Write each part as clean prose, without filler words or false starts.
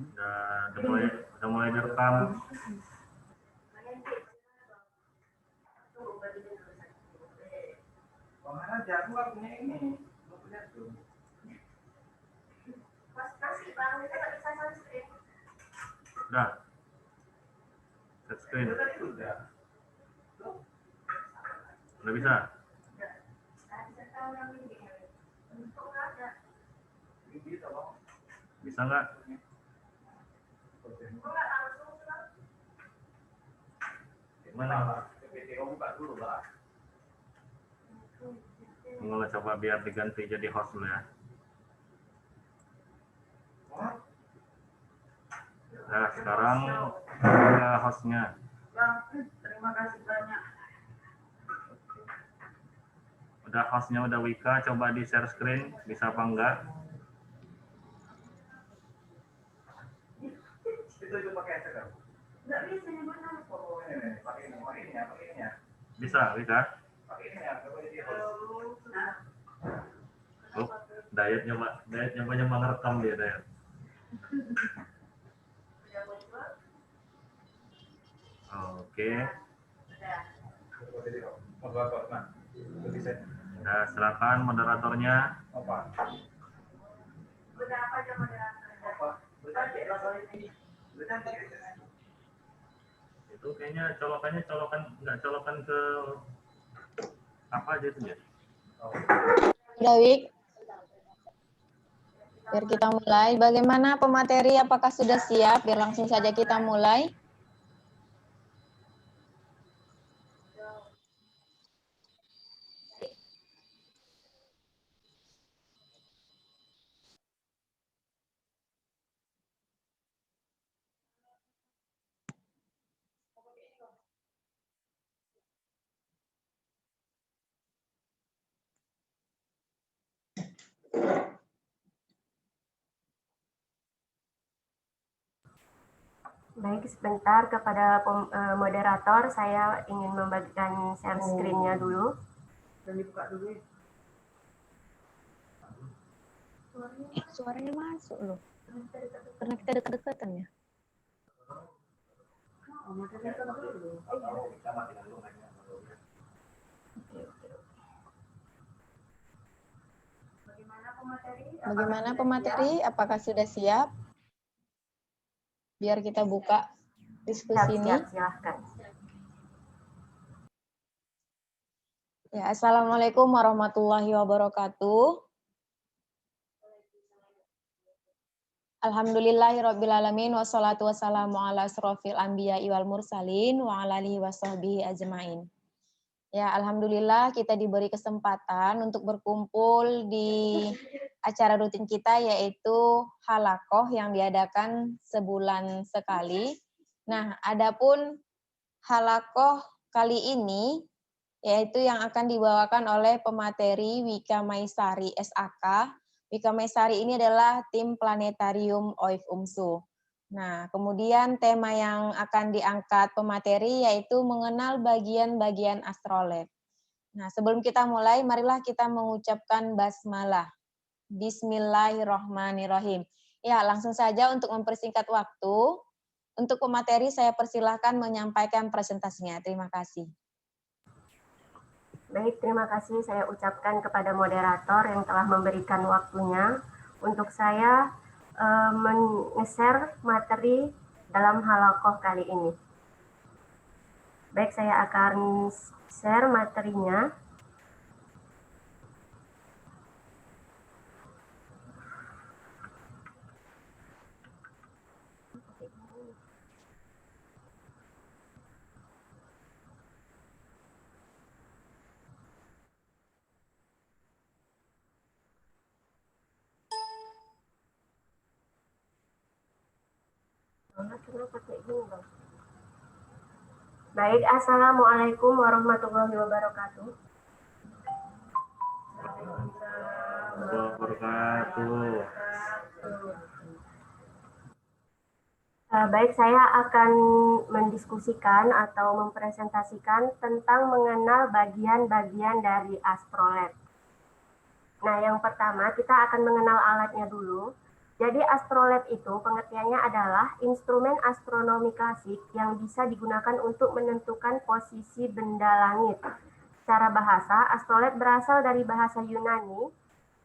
Udah mulai direkam. Udah. Set screen. Udah bisa? Bisa nggak? Gimana? Nggak coba biar diganti jadi host dulu ya. Nah, sekarang ke hostnya. Terima kasih banyak. Udah hostnya udah Wika, coba di share screen, bisa apa enggak? Itu pakai Instagram. Enggak bisa nyebutnya. Pakai ini ya. Bisa, Wika? Pakai ini ya, Oh, Dayat nyoba ngerekam dia, Dayat. Oke. Nah, silakan moderatornya. Itu kayaknya nggak colokan ke apa aja itu ya? Dawik, biar kita mulai. Bagaimana pemateri? Apakah sudah siap? Biar langsung saja kita mulai. Baik, sebentar kepada moderator, saya ingin membagikan share screen-nya dulu. Dan dibuka dulu. Suaranya masuk loh. Karena kita dekat-dekatan ya. Bagaimana pemateri? Apakah sudah siap? Biar kita buka diskusi ini. Silahkan. Ya, Assalamualaikum warahmatullahi wabarakatuh. Alhamdulillahirrabbilalamin wassalatu wassalamu ala asrofil anbiya wal mursalin wa ala alihi wassohbihi ajma'in. Ya, alhamdulillah kita diberi kesempatan untuk berkumpul di acara rutin kita yaitu halakoh yang diadakan sebulan sekali. Nah, adapun halakoh kali ini yaitu yang akan dibawakan oleh pemateri Wika Maisari SAK. Wika Maisari ini adalah tim Planetarium OIF UMSU. Nah, kemudian tema yang akan diangkat pemateri yaitu mengenal bagian-bagian astrolab. Nah, sebelum kita mulai, marilah kita mengucapkan basmalah. Bismillahirrahmanirrahim. Ya, langsung saja untuk mempersingkat waktu. Untuk pemateri saya persilahkan menyampaikan presentasinya. Terima kasih. Baik, terima kasih saya ucapkan kepada moderator yang telah memberikan waktunya untuk saya men-share materi dalam halakoh kali ini. Baik, saya akan share materinya. Baik, Assalamualaikum warahmatullahi wabarakatuh. Baik, saya akan mendiskusikan atau mempresentasikan tentang mengenal bagian-bagian dari astrolab. Nah, yang pertama kita akan mengenal alatnya dulu. Jadi astrolab itu pengertiannya adalah instrumen astronomi klasik yang bisa digunakan untuk menentukan posisi benda langit. Secara bahasa, astrolab berasal dari bahasa Yunani,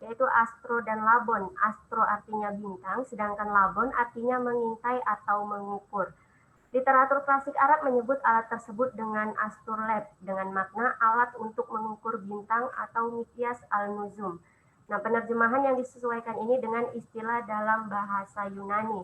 yaitu astro dan labon. Astro artinya bintang, sedangkan labon artinya mengintai atau mengukur. Literatur klasik Arab menyebut alat tersebut dengan astrolab, dengan makna alat untuk mengukur bintang atau miqyas al-nujum. Nah, penerjemahan yang disesuaikan ini dengan istilah dalam bahasa Yunani.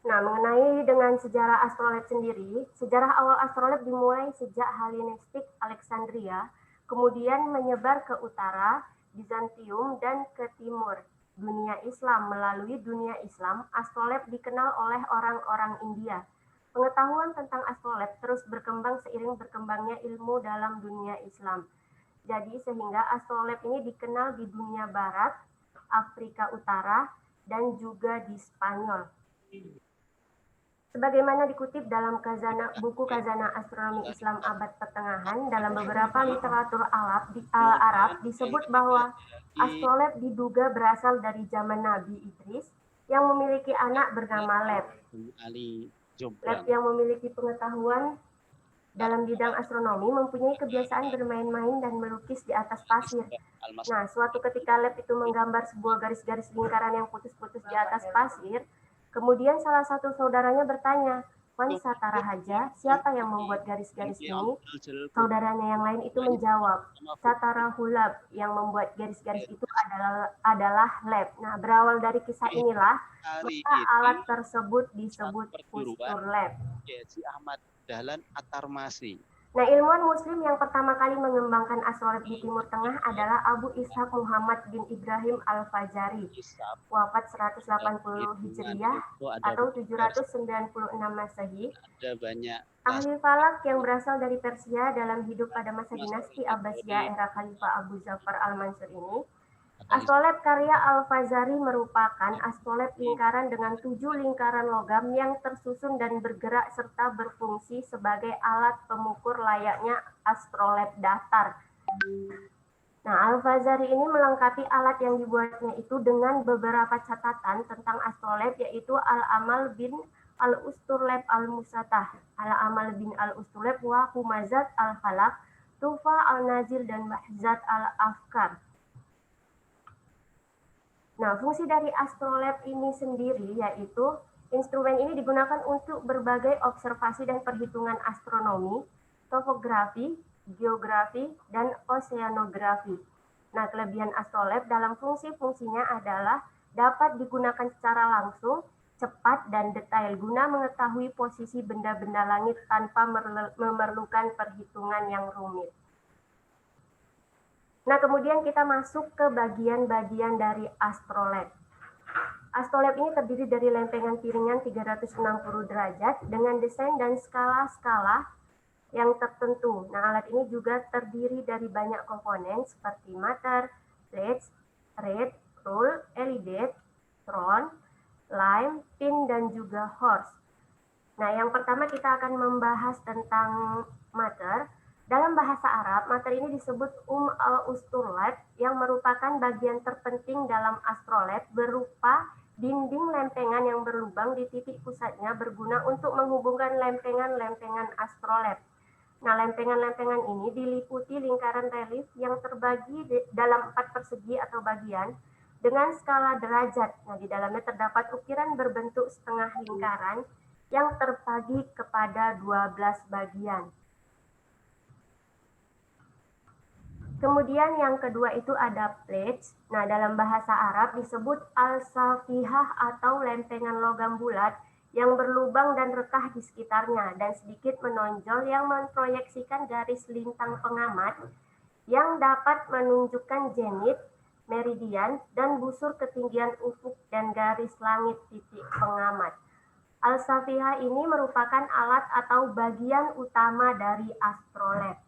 Nah, mengenai dengan sejarah astrolab sendiri, sejarah awal astrolab dimulai sejak Helenistik Alexandria, kemudian menyebar ke utara, Bizantium, dan ke timur. Dunia Islam. Melalui dunia Islam, astrolab dikenal oleh orang-orang India. Pengetahuan tentang astrolab terus berkembang seiring berkembangnya ilmu dalam dunia Islam. Jadi sehingga astrolab ini dikenal di dunia barat, Afrika Utara, dan juga di Spanyol. Sebagaimana dikutip dalam buku Khazanah Astronomi Islam Abad Pertengahan, dalam beberapa literatur Arab disebut bahwa astrolab diduga berasal dari zaman Nabi Idris yang memiliki anak bernama Leb. Leb yang memiliki pengetahuan dalam bidang astronomi mempunyai kebiasaan bermain-main dan melukis di atas pasir. Nah, suatu ketika Leb itu menggambar sebuah garis-garis lingkaran yang putus-putus di atas pasir, kemudian salah satu saudaranya bertanya, "Wan Satara Haja, siapa yang membuat garis-garis ini?" Saudaranya yang lain itu menjawab, "Satara Hulab, yang membuat garis-garis itu adalah Leb." Nah, berawal dari kisah inilah, maka alat tersebut disebut ustur Leb. Dahlan At-Tarmasi. Nah, ilmuwan muslim yang pertama kali mengembangkan astrolab di Timur Tengah adalah Abu Ishaq Muhammad bin Ibrahim Al-Fazari, wafat 180 Hijriyah atau 796 Masehi. Ada banyak ahli falak yang berasal dari Persia dalam hidup pada masa dinasti Abbasiyah era Khalifah Abu Ja'far Al-Mansur ini. Astrolab karya Al-Fazari merupakan astrolab lingkaran dengan 7 lingkaran logam yang tersusun dan bergerak serta berfungsi sebagai alat pengukur layaknya astrolab datar. Nah, Al-Fazari ini melengkapi alat yang dibuatnya itu dengan beberapa catatan tentang astrolab, yaitu Al-Amal bin Al-Usturlab Al-Musatah, Al-Amal bin Al-Usturlab wa Humazat Al-Falak, Tufa Al-Nazil, dan Mahzat Al-Afkar. Nah, fungsi dari astrolab ini sendiri yaitu instrumen ini digunakan untuk berbagai observasi dan perhitungan astronomi, topografi, geografi, dan oseanografi. Nah, kelebihan astrolab dalam fungsi-fungsinya adalah dapat digunakan secara langsung, cepat, dan detail guna mengetahui posisi benda-benda langit tanpa memerlukan perhitungan yang rumit. Nah, kemudian kita masuk ke bagian-bagian dari astrolab. Astrolab ini terdiri dari lempengan piringan 360 derajat dengan desain dan skala-skala yang tertentu. Nah, alat ini juga terdiri dari banyak komponen seperti mater, plates, thread, rule, elidate, tron, lime, pin, dan juga horse. Nah, yang pertama kita akan membahas tentang mater. Dalam bahasa Arab, materi ini disebut al-usturlab yang merupakan bagian terpenting dalam astrolab berupa dinding lempengan yang berlubang di titik pusatnya berguna untuk menghubungkan lempengan-lempengan astrolab. Nah, lempengan-lempengan ini diliputi lingkaran relief yang terbagi dalam 4 persegi atau bagian dengan skala derajat. Nah, di dalamnya terdapat ukiran berbentuk setengah lingkaran yang terbagi kepada 12 bagian. Kemudian yang kedua itu ada plates. Nah, dalam bahasa Arab disebut al-safihah atau lempengan logam bulat yang berlubang dan rekah di sekitarnya dan sedikit menonjol yang memproyeksikan garis lintang pengamat yang dapat menunjukkan zenit, meridian, dan busur ketinggian ufuk dan garis langit titik pengamat. Al-safihah ini merupakan alat atau bagian utama dari astrolab.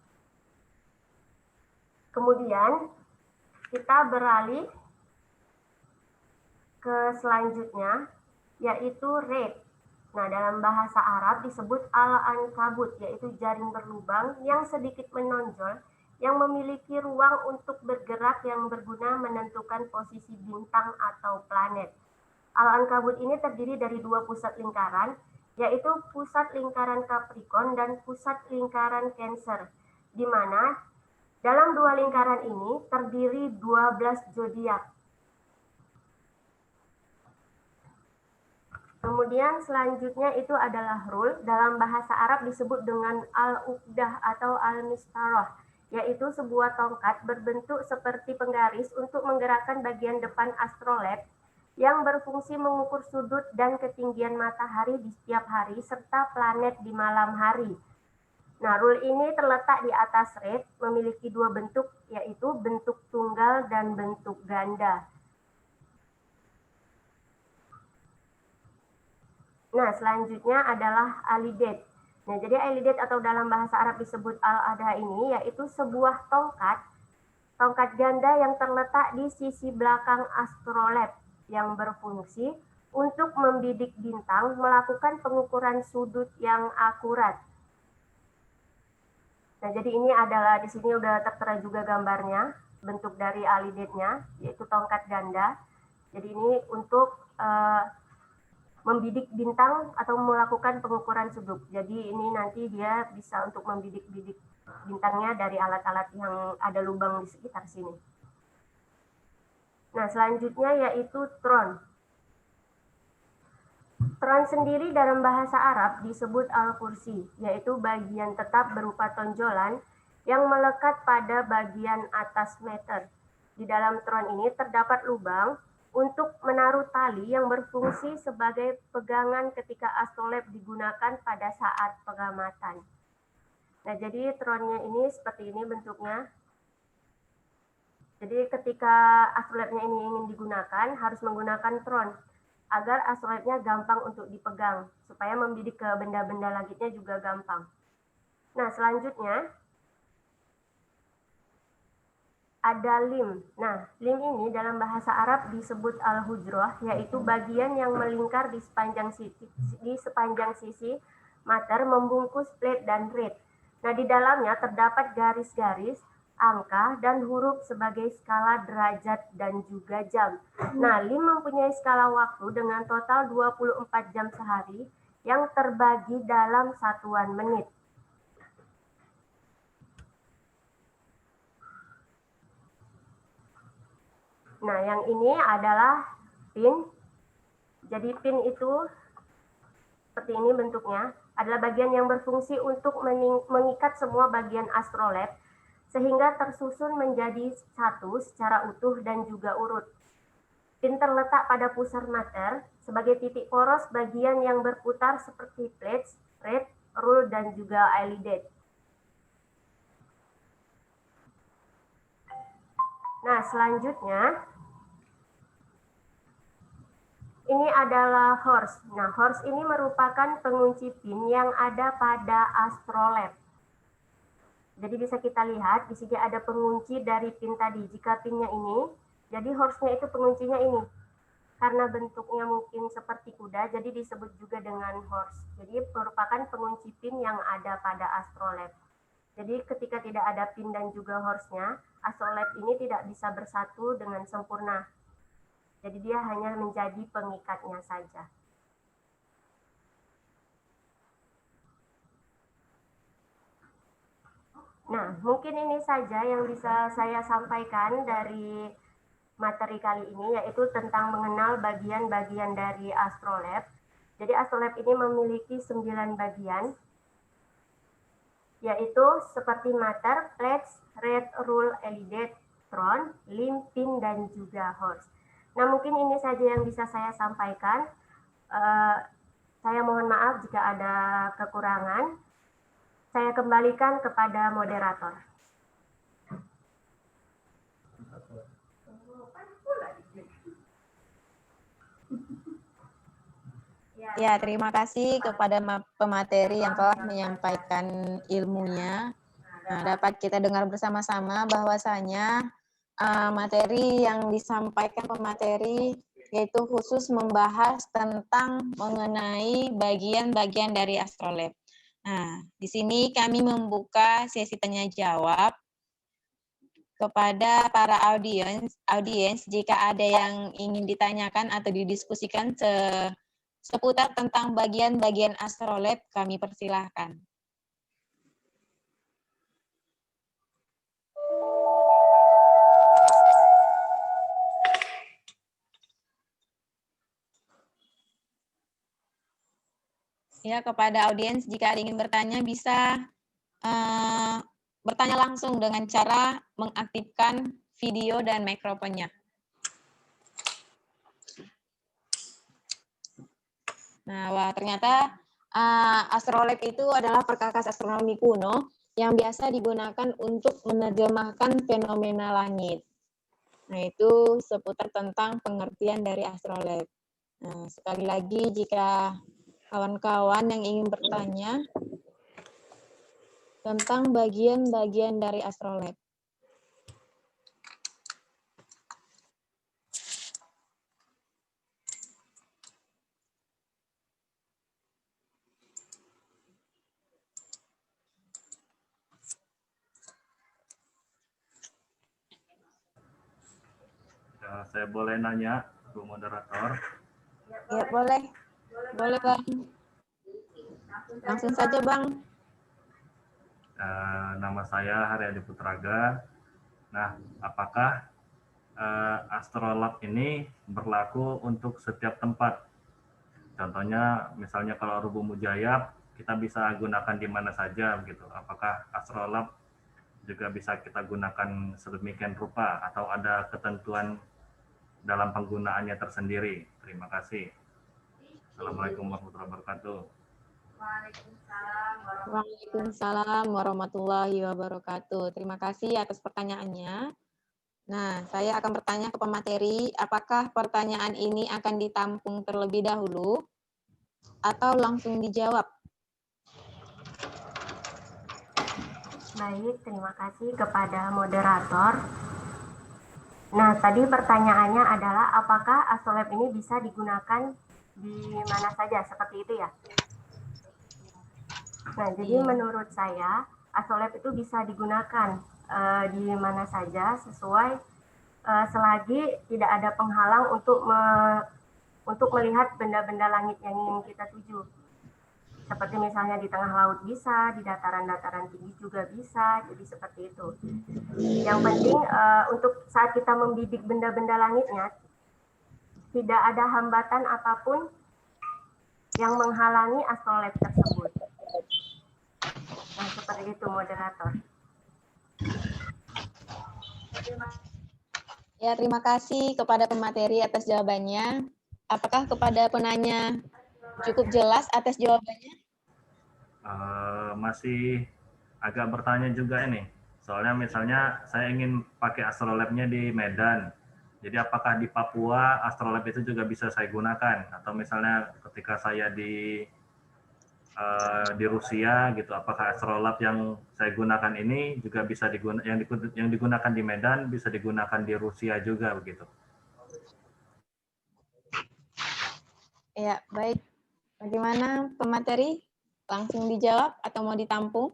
Kemudian kita beralih ke selanjutnya, yaitu red. Nah, dalam bahasa Arab disebut al-ankabut, yaitu jaring berlubang yang sedikit menonjol yang memiliki ruang untuk bergerak yang berguna menentukan posisi bintang atau planet. Al-Ankabut ini terdiri dari 2 pusat lingkaran, yaitu pusat lingkaran Capricorn dan pusat lingkaran Cancer, di mana dalam 2 lingkaran ini terdiri 12 zodiak. Kemudian selanjutnya itu adalah rule, dalam bahasa Arab disebut dengan al-uqdah atau al-mistarah, yaitu sebuah tongkat berbentuk seperti penggaris untuk menggerakkan bagian depan astrolab yang berfungsi mengukur sudut dan ketinggian matahari di setiap hari serta planet di malam hari. Nah, rule ini terletak di atas red, memiliki 2 bentuk, yaitu bentuk tunggal dan bentuk ganda. Nah, selanjutnya adalah alidet. Nah, jadi alidet atau dalam bahasa Arab disebut al-adha ini yaitu sebuah tongkat ganda yang terletak di sisi belakang astrolab yang berfungsi untuk membidik bintang melakukan pengukuran sudut yang akurat. Nah, jadi ini adalah di sini udah tertera juga gambarnya, bentuk dari alidetnya yaitu tongkat ganda. Jadi ini untuk membidik bintang atau melakukan pengukuran sudut. Jadi ini nanti dia bisa untuk membidik-bidik bintangnya dari alat-alat yang ada lubang di sekitar sini. Nah, selanjutnya yaitu tron. Tron sendiri dalam bahasa Arab disebut al-kursi, yaitu bagian tetap berupa tonjolan yang melekat pada bagian atas meter. Di dalam tron ini terdapat lubang untuk menaruh tali yang berfungsi sebagai pegangan ketika astrolab digunakan pada saat pengamatan. Nah, jadi tronnya ini seperti ini bentuknya. Jadi ketika astrolabnya ini ingin digunakan, harus menggunakan tron agar astrolabnya gampang untuk dipegang, supaya membidik ke benda-benda langitnya juga gampang. Nah, selanjutnya ada lim. Nah, lim ini dalam bahasa Arab disebut al-hujrah, yaitu bagian yang melingkar di sepanjang sisi mater membungkus plate dan red. Nah, di dalamnya terdapat garis-garis, angka, dan huruf sebagai skala derajat dan juga jam. Nah, lim mempunyai skala waktu dengan total 24 jam sehari yang terbagi dalam satuan menit. Nah, yang ini adalah pin. Jadi pin itu seperti ini bentuknya, adalah bagian yang berfungsi untuk mengikat semua bagian astrolab sehingga tersusun menjadi satu secara utuh dan juga urut. Pin terletak pada pusar mater sebagai titik poros bagian yang berputar seperti plates, red, rule, dan juga alidet. Nah, selanjutnya ini adalah horse. Nah, horse ini merupakan pengunci pin yang ada pada astrolab. Jadi bisa kita lihat di sini ada pengunci dari pin tadi. Jika pinnya ini, jadi horse-nya itu penguncinya ini. Karena bentuknya mungkin seperti kuda, jadi disebut juga dengan horse. Jadi merupakan pengunci pin yang ada pada astrolab. Jadi ketika tidak ada pin dan juga horse-nya, astrolab ini tidak bisa bersatu dengan sempurna. Jadi dia hanya menjadi pengikatnya saja. Nah, mungkin ini saja yang bisa saya sampaikan dari materi kali ini, yaitu tentang mengenal bagian-bagian dari astrolab. Jadi astrolab ini memiliki 9 bagian, yaitu seperti mater, plates, red, rule, alidet, tron, lim, pin, dan juga horse. Nah, mungkin ini saja yang bisa saya sampaikan. Saya mohon maaf jika ada kekurangan. Saya kembalikan kepada moderator. Ya, terima kasih kepada pemateri yang telah menyampaikan ilmunya. Nah, dapat kita dengar bersama-sama bahwasanya materi yang disampaikan pemateri yaitu khusus membahas tentang mengenai bagian-bagian dari astrolab. Nah, di sini kami membuka sesi tanya jawab. kepada para audiens jika ada yang ingin ditanyakan atau didiskusikan seputar tentang bagian-bagian astrolab, kami persilahkan. Ya, kepada audiens jika ada ingin bertanya bisa bertanya langsung dengan cara mengaktifkan video dan mikrofonnya. Nah, wah, ternyata astrolab itu adalah perkakas astronomi kuno yang biasa digunakan untuk menerjemahkan fenomena langit. Nah, itu seputar tentang pengertian dari astrolab. Nah, sekali lagi jika kawan-kawan yang ingin bertanya tentang bagian-bagian dari astrolab. Ya, saya boleh nanya, Bu Moderator? Ya, boleh. Boleh, Bang. Langsung saja, Bang. Nama saya Haryadi Putraga. Nah, apakah astrolab ini berlaku untuk setiap tempat? Contohnya, misalnya kalau Rubu Mujayab, kita bisa gunakan di mana saja, gitu. Apakah astrolab juga bisa kita gunakan sedemikian rupa, atau ada ketentuan dalam penggunaannya tersendiri? Terima kasih. Assalamualaikum warahmatullahi wabarakatuh. Waalaikumsalam warahmatullahi wabarakatuh. Terima kasih atas pertanyaannya. Nah, saya akan bertanya ke pemateri, apakah pertanyaan ini akan ditampung terlebih dahulu atau langsung dijawab? Baik, terima kasih kepada moderator. Nah, tadi pertanyaannya adalah apakah astrolab ini bisa digunakan di mana saja, seperti itu ya? Nah, jadi menurut saya astrolab itu bisa digunakan di mana saja sesuai selagi tidak ada penghalang untuk melihat benda-benda langit yang ingin kita tuju. Seperti misalnya di tengah laut bisa, di dataran-dataran tinggi juga bisa, jadi seperti itu. Yang penting untuk saat kita membidik benda-benda langitnya, tidak ada hambatan apapun yang menghalangi astrolab tersebut. Nah, seperti itu, moderator. Ya, terima kasih kepada pemateri atas jawabannya. Apakah kepada penanya cukup jelas atas jawabannya? Masih agak bertanya juga ini. Soalnya misalnya saya ingin pakai astrolabnya di Medan. Jadi apakah di Papua astrolab itu juga bisa saya gunakan? Atau misalnya ketika saya di Rusia gitu, apakah astrolab yang saya gunakan ini juga bisa yang digunakan di Medan bisa digunakan di Rusia juga begitu? Ya, baik. Bagaimana pemateri? Langsung dijawab atau mau ditampung?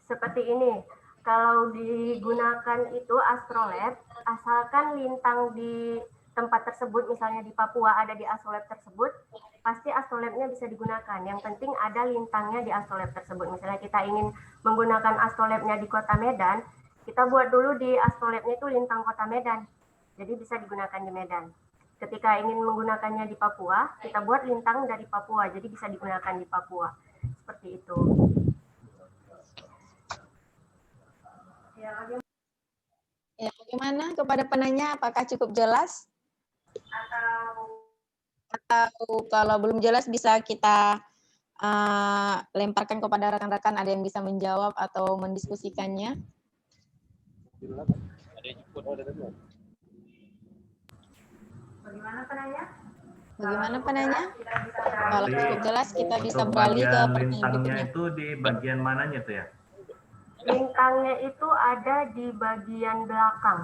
Seperti ini, kalau digunakan itu astrolab, asalkan lintang di tempat tersebut, misalnya di Papua ada di astrolab tersebut, pasti astrolabnya bisa digunakan. Yang penting ada lintangnya di astrolab tersebut. Misalnya kita ingin menggunakan astrolabnya di kota Medan, kita buat dulu di astrolabnya itu lintang kota Medan. Jadi bisa digunakan di Medan. Ketika ingin menggunakannya di Papua, kita buat lintang dari Papua, jadi bisa digunakan di Papua. Seperti itu. Ya, bagaimana kepada penanya? Apakah cukup jelas? Atau kalau belum jelas bisa kita lemparkan kepada rekan-rekan, ada yang bisa menjawab atau mendiskusikannya? Bagaimana penanya? Kalau cukup jelas kita bisa beralih ke pertanyaan lintangnya berikutnya. itu di bagian mananya tuh ya? Lintangnya itu ada di bagian belakang.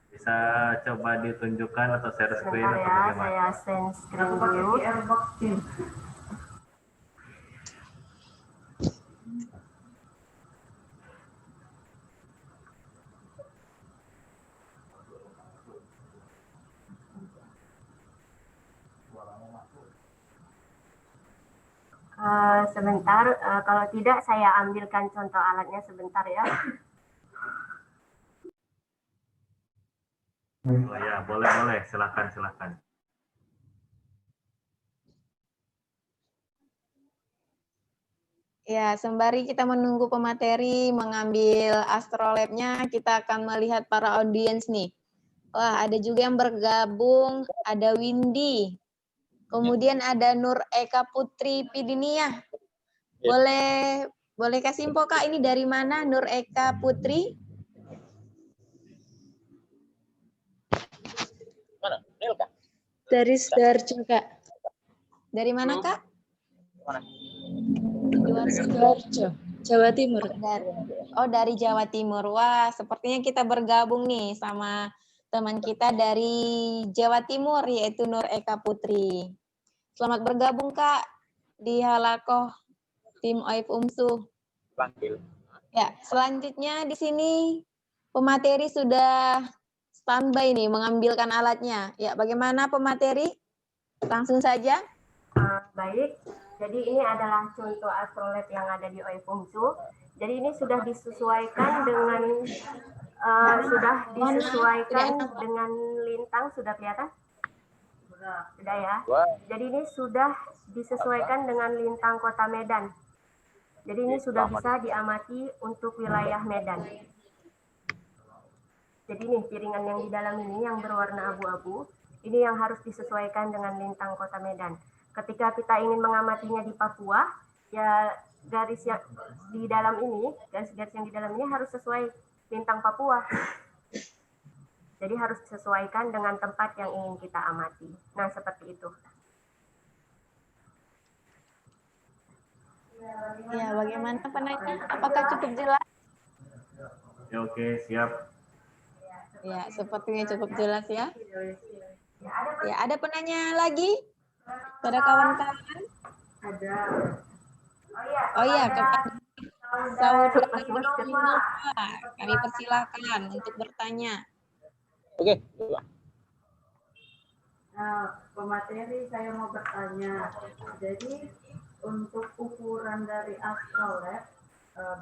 Bisa coba ditunjukkan atau share screen Sebentar atau ya, bagaimana? saya share screen dulu. sebentar, kalau tidak saya ambilkan contoh alatnya sebentar ya. Oh ya, boleh, silakan. Ya, sembari kita menunggu pemateri mengambil astrolabnya, kita akan melihat para audiens nih. Wah, ada juga yang bergabung, ada Windy. Kemudian ada Nur Eka Putri Pidinia. Boleh kasih info Kak, ini dari mana Nur Eka Putri? Mana? Nil Kak? Dari Sidoarjo, Kak. Dari mana Kak? Mana? Sidoarjo, Jawa Timur. Dari Jawa Timur. Wah, sepertinya kita bergabung nih sama teman kita dari Jawa Timur, yaitu Nur Eka Putri. Selamat bergabung Kak di Halakoh tim OIF UMSU. Panggil. Ya, selanjutnya di sini pemateri sudah standby nih mengambilkan alatnya. Ya, bagaimana pemateri? Langsung saja. Baik, jadi ini adalah contoh astrolab yang ada di OIF UMSU. Jadi ini sudah disesuaikan dengan dengan lintang, sudah kelihatan? Sudah ya. Jadi ini sudah disesuaikan dengan lintang Kota Medan. Jadi ini sudah bisa diamati untuk wilayah Medan. Jadi ini piringan yang di dalam ini yang berwarna abu-abu, ini yang harus disesuaikan dengan lintang Kota Medan. Ketika kita ingin mengamatinya di Papua, ya garis yang di dalam ini, garis-garis yang di dalam ini harus sesuai lintang Papua. Jadi harus disesuaikan dengan tempat yang ingin kita amati. Nah, seperti itu. Ya, bagaimana penanya? Apakah cukup jelas? Ya, oke, siap. Ya, sepertinya cukup jelas ya. Ya, ada penanya lagi? Pada kawan-kawan? Ada. Oh iya, kepada Saudara kami persilakan untuk bertanya. Oke. Nah, pemateri saya mau bertanya. Jadi untuk ukuran dari astrolab,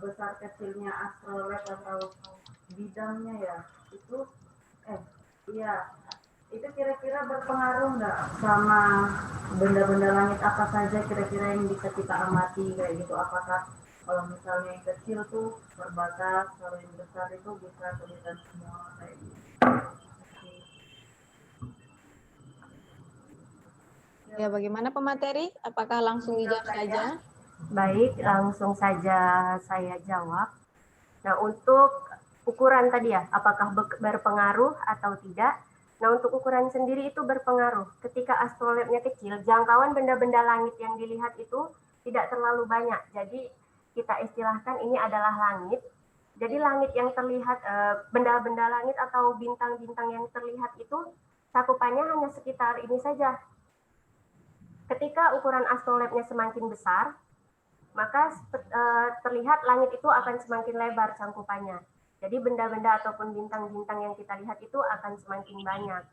besar kecilnya astrolab atau bidangnya ya, itu itu kira-kira berpengaruh nggak sama benda-benda langit apa saja kira-kira yang bisa kita amati kayak gitu? Apakah kalau misalnya yang kecil tuh terbatas, kalau yang besar itu bisa kelihatan semua kayak gitu? Ya, bagaimana pemateri? Apakah langsung dijawab saja? Baik, langsung saja saya jawab. Nah, untuk ukuran tadi ya, apakah berpengaruh atau tidak? Nah, untuk ukuran sendiri itu berpengaruh. Ketika astrolabnya kecil, jangkauan benda-benda langit yang dilihat itu tidak terlalu banyak. Jadi, kita istilahkan ini adalah langit. Jadi, langit yang terlihat, benda-benda langit atau bintang-bintang yang terlihat itu cakupannya hanya sekitar ini saja. Ketika ukuran astrolabnya semakin besar, maka terlihat langit itu akan semakin lebar cangkupannya. Jadi benda-benda ataupun bintang-bintang yang kita lihat itu akan semakin banyak.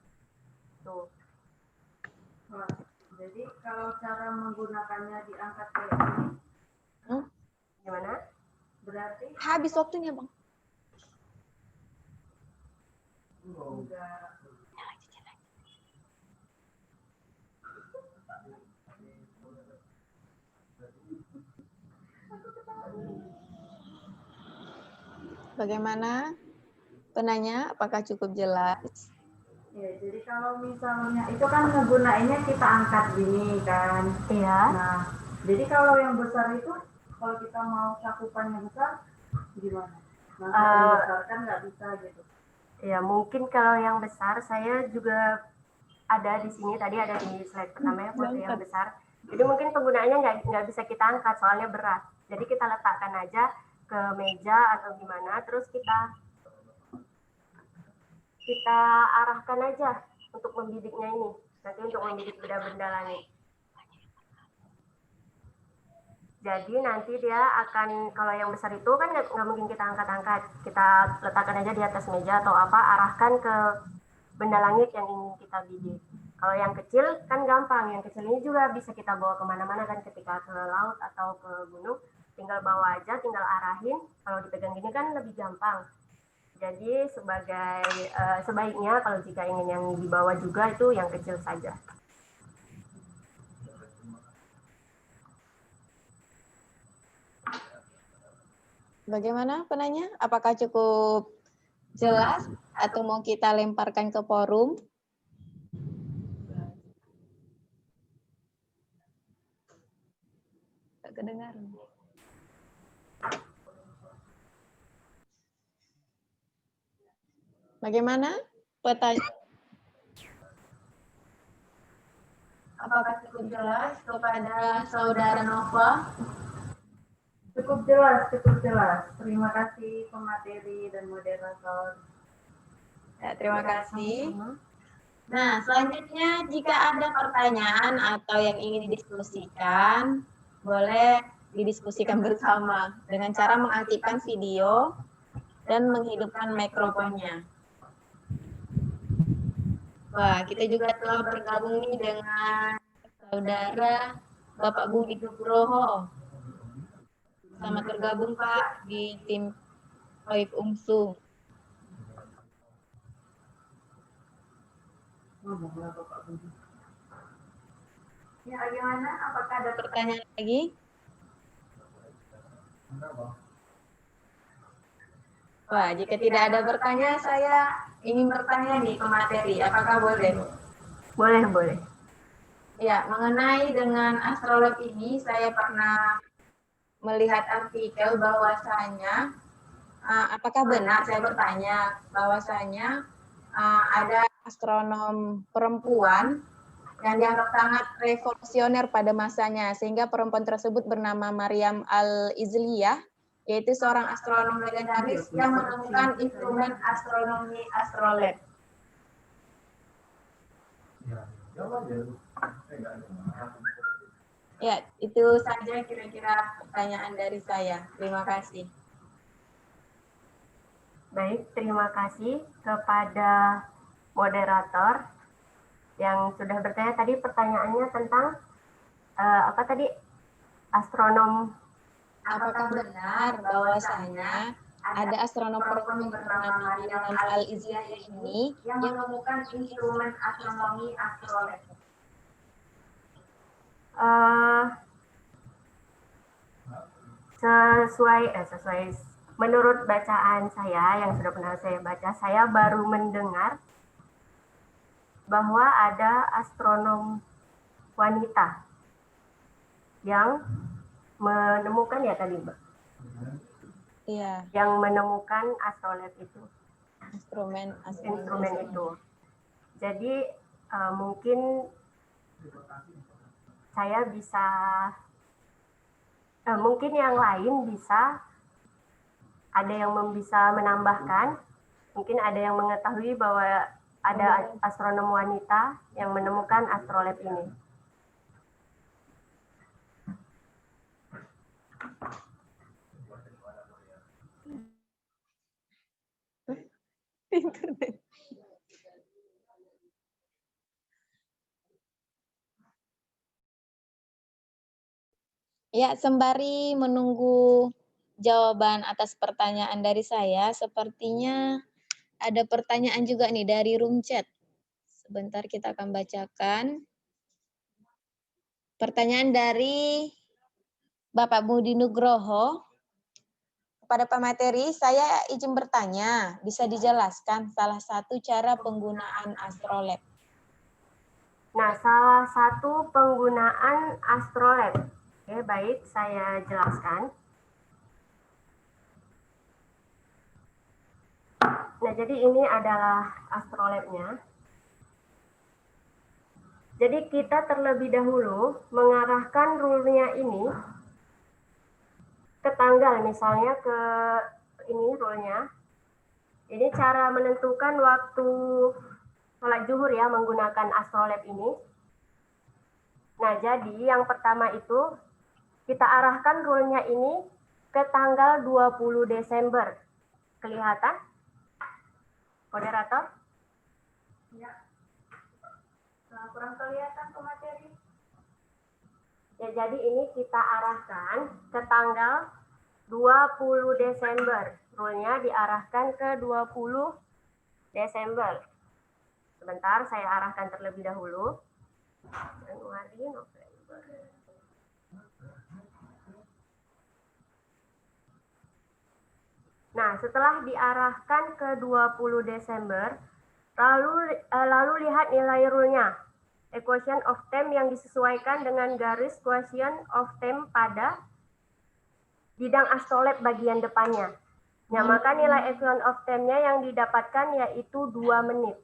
Tuh. Jadi kalau cara menggunakannya diangkat kayak ini, Gimana? berarti Habis waktunya, Bang. enggak. Bagaimana penanya? Apakah cukup jelas? Ya, jadi kalau misalnya itu kan ngegunainnya kita angkat gini kan. Iya. Nah, jadi kalau yang besar itu, kalau kita mau cakupannya besar, gimana? Nah, yang besar kan nggak bisa gitu. Ya, mungkin kalau yang besar, saya juga ada di sini, tadi ada di slide pertama ya, foto yang besar. Jadi mungkin penggunaannya nggak bisa kita angkat, soalnya berat. Jadi kita letakkan aja ke meja atau gimana, terus kita arahkan aja untuk membidiknya ini, nanti untuk membidik benda-benda langit. Jadi nanti dia akan, kalau yang besar itu kan nggak mungkin kita angkat-angkat, kita letakkan aja di atas meja atau apa, arahkan ke benda langit yang ingin kita bidik. Kalau yang kecil kan gampang, yang kecil ini juga bisa kita bawa kemana-mana kan, ketika ke laut atau ke gunung, tinggal bawa aja, tinggal arahin. Kalau dipegang gini kan lebih gampang. Jadi sebaiknya kalau jika ingin yang dibawa juga itu yang kecil saja. Bagaimana penanya? Apakah cukup jelas atau mau kita lemparkan ke forum? Tak kedengaran. Bagaimana? Apakah cukup jelas kepada Saudara Nova? Cukup jelas, cukup jelas. Terima kasih pemateri dan moderator. Ya, terima kasih. Nah, selanjutnya jika ada pertanyaan atau yang ingin didiskusikan, boleh didiskusikan bersama dengan cara mengaktifkan video dan menghidupkan mikrofonnya. Wah, kita juga telah bergabung nih dengan Saudara Bapak Budi Nugroho. Selamat bergabung Pak di tim OIF UMSU. Ya, bagaimana? Apakah ada Pertanyaan lagi? Wah, jika tidak ada pertanyaan, saya ingin bertanya nih ke materi. Apakah boleh? Boleh, boleh. Ya, mengenai dengan astrolog ini, saya pernah melihat artikel bahwasanya, apakah benar saya bertanya bahwasanya ada astronom perempuan yang dianggap sangat revolusioner pada masanya, sehingga perempuan tersebut bernama Maryam Al-Izliyah, yaitu seorang astronom legendaris yang menemukan instrumen astronomi astrolab. Ya, itu saja kira-kira pertanyaan dari saya. Terima kasih. Baik, terima kasih kepada moderator yang sudah bertanya. Tadi pertanyaannya tentang apa tadi? Astronom. Apakah benar bahwasanya ada astronom perempuan bernama Maryam Al-Izliyah ini yang menemukan instrumen astronomi astrolab? Sesuai menurut bacaan saya yang sudah pernah saya baca, saya baru mendengar bahwa ada astronom wanita yang menemukan ya tadi Mbak. Iya. Yang menemukan astrolab itu. Instrumen itu. Jadi mungkin saya bisa mungkin yang lain bisa ada yang bisa menambahkan, mungkin ada yang mengetahui bahwa ada astronom wanita yang menemukan astrolab ini. Internet. Ya, sembari menunggu jawaban atas pertanyaan dari saya, sepertinya ada pertanyaan juga nih dari room chat. Sebentar kita akan bacakan. Pertanyaan dari Bapak Budi Nugroho. Kepada pemateri, saya izin bertanya, bisa dijelaskan salah satu cara penggunaan astrolab? Nah, salah satu penggunaan astrolab. Oke, baik, saya jelaskan. Nah, jadi ini adalah astrolabnya. Jadi kita terlebih dahulu mengarahkan rule-nya ini ke tanggal, misalnya ke ini rule-nya. Ini cara menentukan waktu sholat zuhur ya menggunakan astrolab ini. Nah, jadi yang pertama itu kita arahkan rule-nya ini ke tanggal 20 Desember. Kelihatan? Moderator? Ya. Kurang kelihatan pemateri. Ya, jadi ini kita arahkan ke tanggal 20 Desember. Rule-nya diarahkan ke 20 Desember. Sebentar, saya arahkan terlebih dahulu. Januari, November. Nah, setelah diarahkan ke 20 Desember, lalu lihat nilai rule-nya. Equation of time yang disesuaikan dengan garis quotient of time pada bidang astrolabe bagian depannya. Nah, maka nilai equation of time-nya yang didapatkan yaitu 2 menit.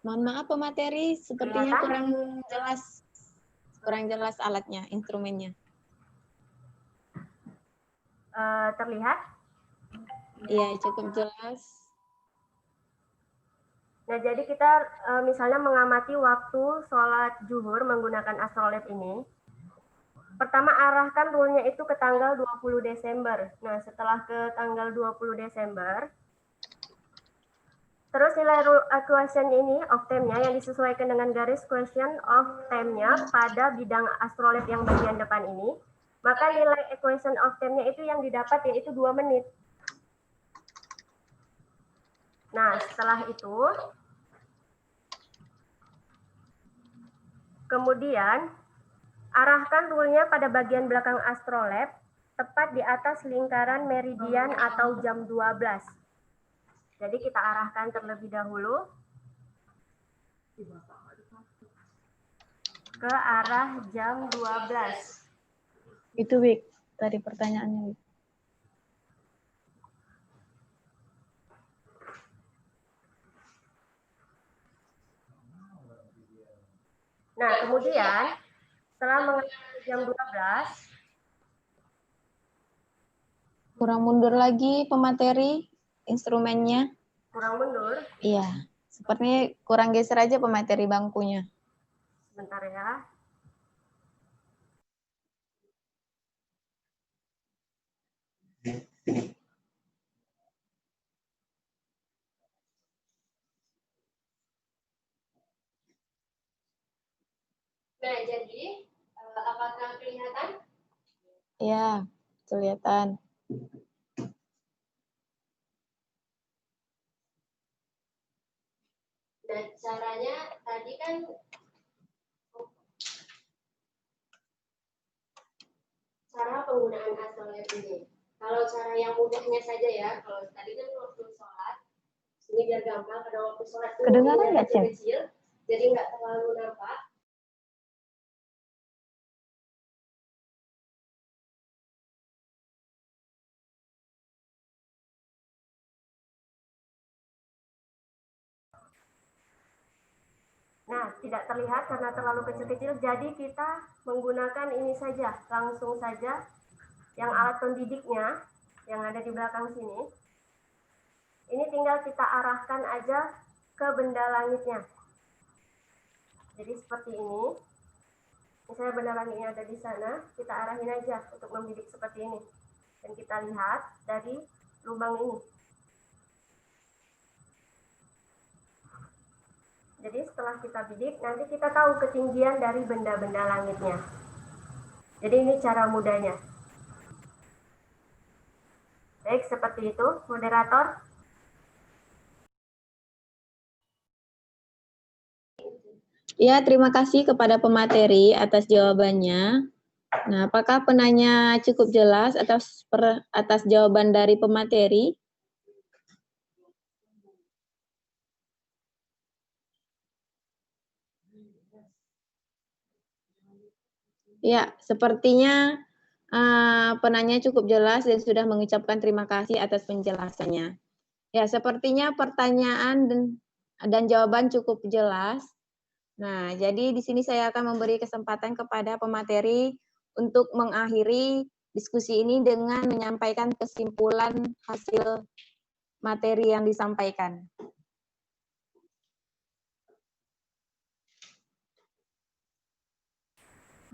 Mohon maaf pemateri, sepertinya Kelihatan? kurang jelas alatnya, instrumennya. Terlihat? Iya, cukup jelas. Nah, jadi kita misalnya mengamati waktu sholat zuhur menggunakan astrolabe ini. Pertama, arahkan rule-nya itu ke tanggal 20 Desember. Nah, setelah ke tanggal 20 Desember, terus nilai quotient ini of time-nya yang disesuaikan dengan garis quotient of time-nya pada bidang astrolabe yang bagian depan ini, maka nilai equation of time-nya itu yang didapat yaitu 2 menit. Nah, setelah itu, kemudian arahkan rule-nya pada bagian belakang astrolabe, tepat di atas lingkaran meridian atau jam 12. Jadi kita arahkan terlebih dahulu ke arah jam 12. Itu Wik, tadi pertanyaannya Wik. Nah, kemudian setelah mengenai jam 12, Kurang mundur lagi pemateri, instrumennya. kurang mundur, Iya, sepertinya kurang geser aja pemateri bangkunya. sebentar ya. Nah, jadi apakah kelihatan? Iya, kelihatan. Nah, caranya tadi kan cara penggunaan astrolabe ini. Kalau cara yang mudahnya saja ya, kalau tadi kan waktu sholat, ini biar gampang karena waktu sholat itu Kedengaran nggak, Cem? kecil, jadi nggak terlalu nampak. Nah, tidak terlihat karena terlalu kecil-kecil, jadi kita menggunakan ini saja, langsung saja yang alat pembidiknya yang ada di belakang sini. Ini tinggal kita arahkan aja ke benda langitnya. Jadi seperti ini. Misalnya benda langitnya ada di sana, kita arahin aja untuk membidik seperti ini. Dan kita lihat dari lubang ini. Jadi setelah kita bidik, nanti kita tahu ketinggian dari benda-benda langitnya. Jadi ini cara mudahnya. Baik, seperti itu, moderator. Ya, terima kasih kepada pemateri atas jawabannya. Nah, apakah penanya cukup jelas atas jawaban dari pemateri? Ya, sepertinya penanya cukup jelas dan sudah mengucapkan terima kasih atas penjelasannya. Ya, sepertinya pertanyaan dan jawaban cukup jelas. Nah, jadi di sini saya akan memberi kesempatan kepada pemateri untuk mengakhiri diskusi ini dengan menyampaikan kesimpulan hasil materi yang disampaikan.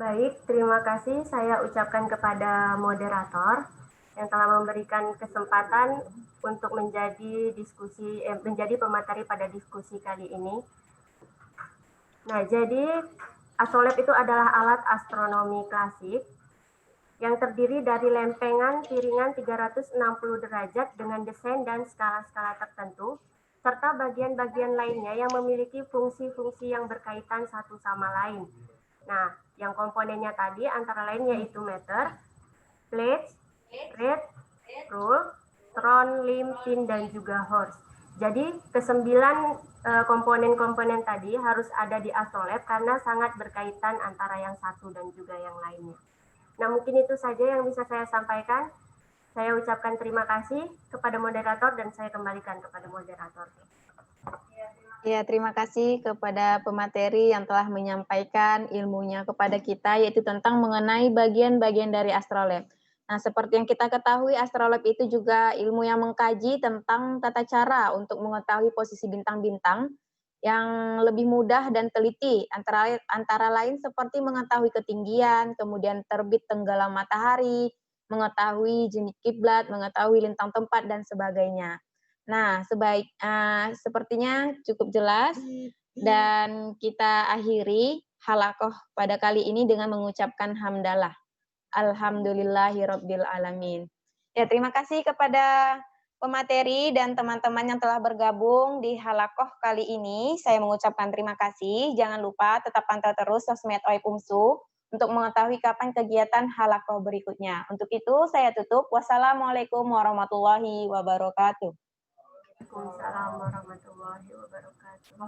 Baik, terima kasih saya ucapkan kepada moderator yang telah memberikan kesempatan untuk menjadi pemateri pada diskusi kali ini. Nah, jadi astrolabe itu adalah alat astronomi klasik yang terdiri dari lempengan piringan 360 derajat dengan desain dan skala-skala tertentu, serta bagian-bagian lainnya yang memiliki fungsi-fungsi yang berkaitan satu sama lain. Nah, yang komponennya tadi antara lain yaitu meter, plate, rate, rule, tron, limb, pin, dan juga horse. Jadi kesembilan komponen-komponen tadi harus ada di astrolabe karena sangat berkaitan antara yang satu dan juga yang lainnya. Nah, mungkin itu saja yang bisa saya sampaikan. Saya ucapkan terima kasih kepada moderator dan saya kembalikan kepada moderator. Ya, terima kasih kepada pemateri yang telah menyampaikan ilmunya kepada kita, yaitu tentang mengenai bagian-bagian dari astrolabe. Nah, seperti yang kita ketahui, astrolabe itu juga ilmu yang mengkaji tentang tata cara untuk mengetahui posisi bintang-bintang yang lebih mudah dan teliti, antara lain seperti mengetahui ketinggian, kemudian terbit tenggelam matahari, mengetahui jenis kiblat, mengetahui lintang tempat, dan sebagainya. Nah, sepertinya cukup jelas, dan kita akhiri halakoh pada kali ini dengan mengucapkan hamdalah. Alhamdulillahirabbil alamin. Ya, terima kasih kepada pemateri dan teman-teman yang telah bergabung di halakoh kali ini. Saya mengucapkan terima kasih. Jangan lupa tetap pantau terus sosmed OIP UMSU untuk mengetahui kapan kegiatan halakoh berikutnya. Untuk itu saya tutup. Wassalamualaikum warahmatullahi wabarakatuh. Waalaikumsalam warahmatullahi wabarakatuh.